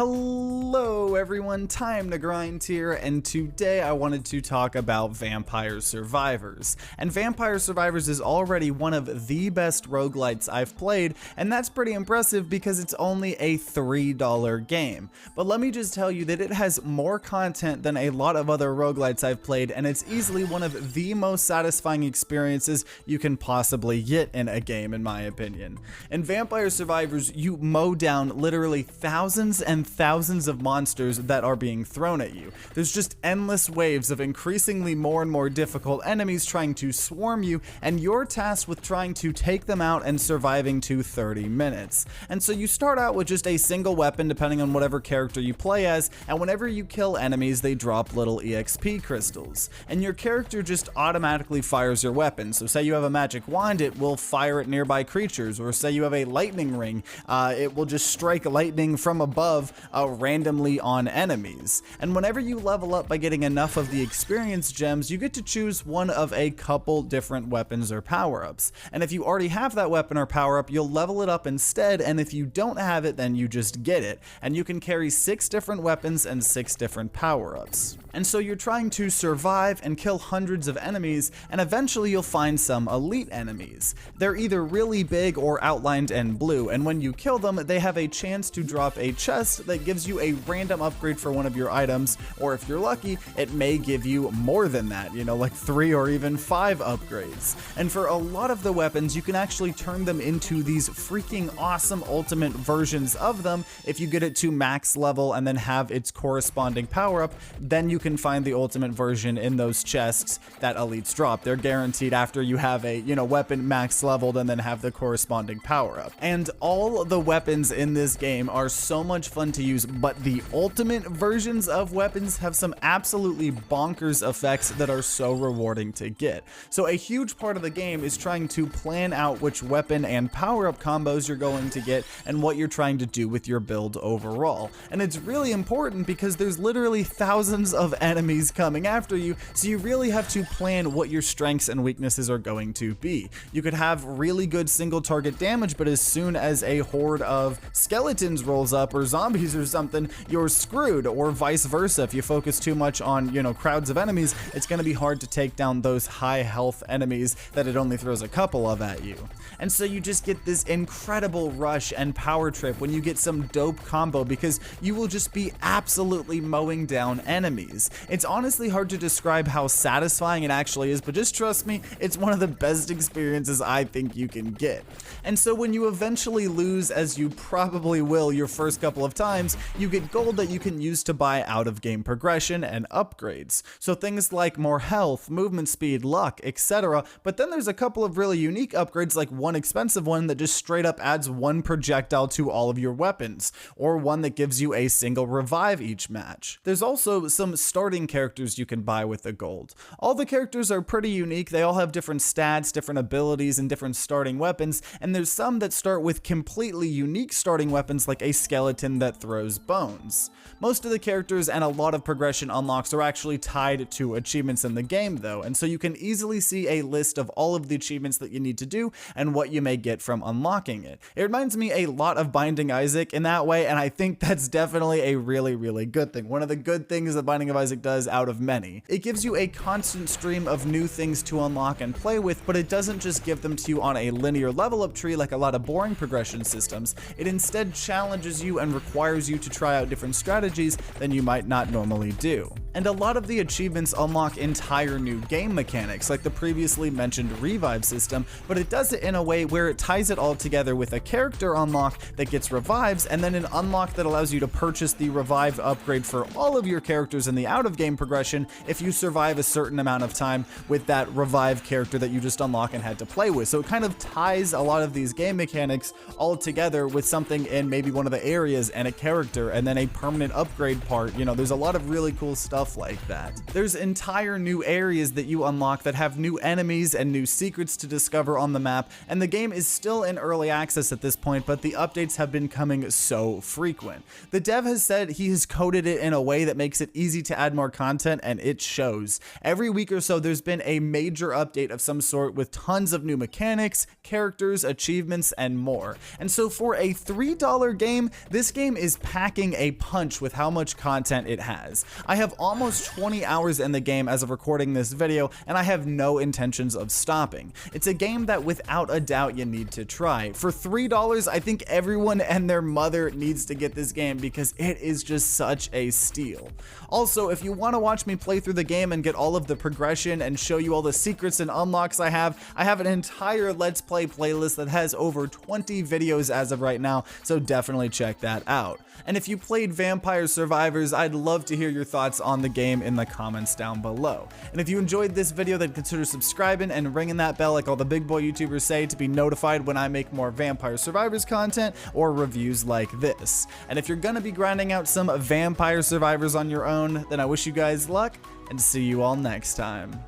Hello everyone, TimeToGrind here, and today I wanted to talk about Vampire Survivors. And Vampire Survivors is already one of the best roguelites I've played, and that's pretty impressive because it's only a $3 game. But let me just tell you that it has more content than a lot of other roguelites I've played, and it's easily one of the most satisfying experiences you can possibly get in a game, in my opinion. In Vampire Survivors, you mow down literally thousands and thousands of monsters that are being thrown at you. There's just endless waves of increasingly more and more difficult enemies trying to swarm you, and you're tasked with trying to take them out and surviving to 30 minutes. And so you start out with just a single weapon depending on whatever character you play as, and whenever you kill enemies they drop little EXP crystals. And your character just automatically fires your weapon. So say you have a magic wand, it will fire at nearby creatures, or say you have a lightning ring, it will just strike lightning from above randomly on enemies. And whenever you level up by getting enough of the experience gems, you get to choose one of a couple different weapons or power-ups. And if you already have that weapon or power-up, you'll level it up instead, and if you don't have it, then you just get it. And you can carry 6 different weapons and 6 different power-ups. And so you're trying to survive and kill hundreds of enemies, and eventually you'll find some elite enemies. They're either really big or outlined in blue, and when you kill them, they have a chance to drop a chest that gives you a random upgrade for one of your items, or if you're lucky, it may give you more than that, you know, like 3 or even 5 upgrades. And for a lot of the weapons, you can actually turn them into these freaking awesome ultimate versions of them. If you get it to max level and then have its corresponding power up, then you can find the ultimate version in those chests that elites drop. They're guaranteed after you have a, weapon max leveled and then have the corresponding power up. And all the weapons in this game are so much fun to use, but the ultimate versions of weapons have some absolutely bonkers effects that are so rewarding to get. So a huge part of the game is trying to plan out which weapon and power-up combos you're going to get and what you're trying to do with your build overall. And it's really important because there's literally thousands of enemies coming after you, so you really have to plan what your strengths and weaknesses are going to be. You could have really good single target damage, but as soon as a horde of skeletons rolls up or zombies or something, you're screwed, or vice versa. If you focus too much on, crowds of enemies, it's going to be hard to take down those high health enemies that it only throws a couple of at you. And so you just get this incredible rush and power trip when you get some dope combo, because you will just be absolutely mowing down enemies. It's honestly hard to describe how satisfying it actually is, but just trust me, it's one of the best experiences I think you can get. And so when you eventually lose, as you probably will your first couple of times, you get gold that you can use to buy out of game progression and upgrades. So things like more health, movement speed, luck, etc. But then there's a couple of really unique upgrades, like one expensive one that just straight up adds 1 projectile to all of your weapons, or one that gives you a single revive each match. There's also some starting characters you can buy with the gold. All the characters are pretty unique, they all have different stats, different abilities, and different starting weapons, and there's some that start with completely unique starting weapons like a skeleton that throws bones. Most of the characters and a lot of progression unlocks are actually tied to achievements in the game though, and so you can easily see a list of all of the achievements that you need to do and what you may get from unlocking it. It reminds me a lot of Binding Isaac in that way, and I think that's definitely a really good thing. One of the good things that Binding of Isaac does out of many. It gives you a constant stream of new things to unlock and play with, but it doesn't just give them to you on a linear level up tree like a lot of boring progression systems. It instead challenges you and requires you to try out different strategies than you might not normally do. And a lot of the achievements unlock entire new game mechanics, like the previously mentioned revive system, but it does it in a way where it ties it all together with a character unlock that gets revives, and then an unlock that allows you to purchase the revive upgrade for all of your characters in the out-of-game progression if you survive a certain amount of time with that revive character that you just unlock and had to play with. So it kind of ties a lot of these game mechanics all together with something in maybe one of the areas and a character, and then a permanent upgrade part. There's a lot of really cool stuff like that. There's entire new areas that you unlock that have new enemies and new secrets to discover on the map, and the game is still in early access at this point, but the updates have been coming so frequent. The dev has said he has coded it in a way that makes it easy to add more content, and it shows. Every week or so there's been a major update of some sort with tons of new mechanics, characters, achievements, and more. And so for a $3 game, this game is packing a punch with how much content it has. I have almost 20 hours in the game as of recording this video, and I have no intentions of stopping. It's a game that without a doubt you need to try. For $3, I think everyone and their mother needs to get this game because it is just such a steal. Also, if you want to watch me play through the game and get all of the progression and show you all the secrets and unlocks I have an entire Let's Play playlist that has over 20 videos as of right now, so definitely check that out. And if you played Vampire Survivors, I'd love to hear your thoughts on the game in the comments down below. And if you enjoyed this video, then consider subscribing and ringing that bell like all the big boy YouTubers say to be notified when I make more Vampire Survivors content or reviews like this. And if you're gonna be grinding out some Vampire Survivors on your own, then I wish you guys luck and see you all next time.